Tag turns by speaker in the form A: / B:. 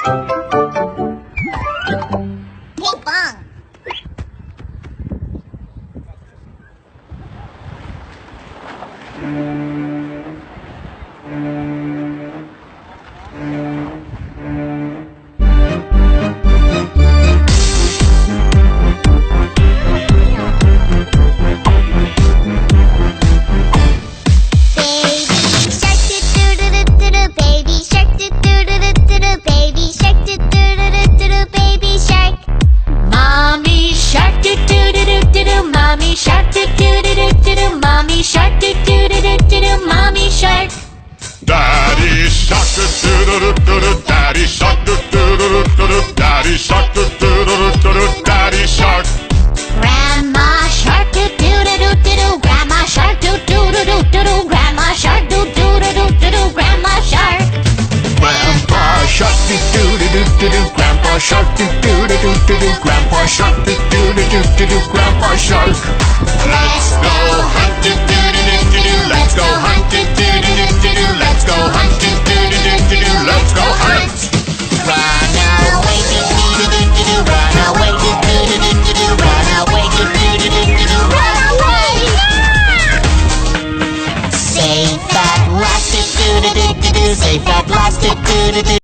A: Ping pong.
B: Mommy shark do do do do do do. Mommy shark do do do do do do. Mommy shark.
C: Daddy shark do do do do do. Daddy shark do do do do do. Daddy shark do do do do do. Daddy shark.
B: Grandma shark do do do do do do. Grandma shark do do do do do do. Grandma shark do do do do do do. Grandma shark.
C: Grandpa shark do do do do do do. Grandpa shark do do do do do do. Grandpa shark do do do do do do. Grandpa shark. Let's go hunt do do do do do do. Let's go hunt do do do do do do. Let's go hunt do do do do do do. Let's go hunt.
B: Run away do do do do do do. Run away do do do do do do. Run away do do do do do do. Run away. Safe at last do do do do do. Safe at last do do do do.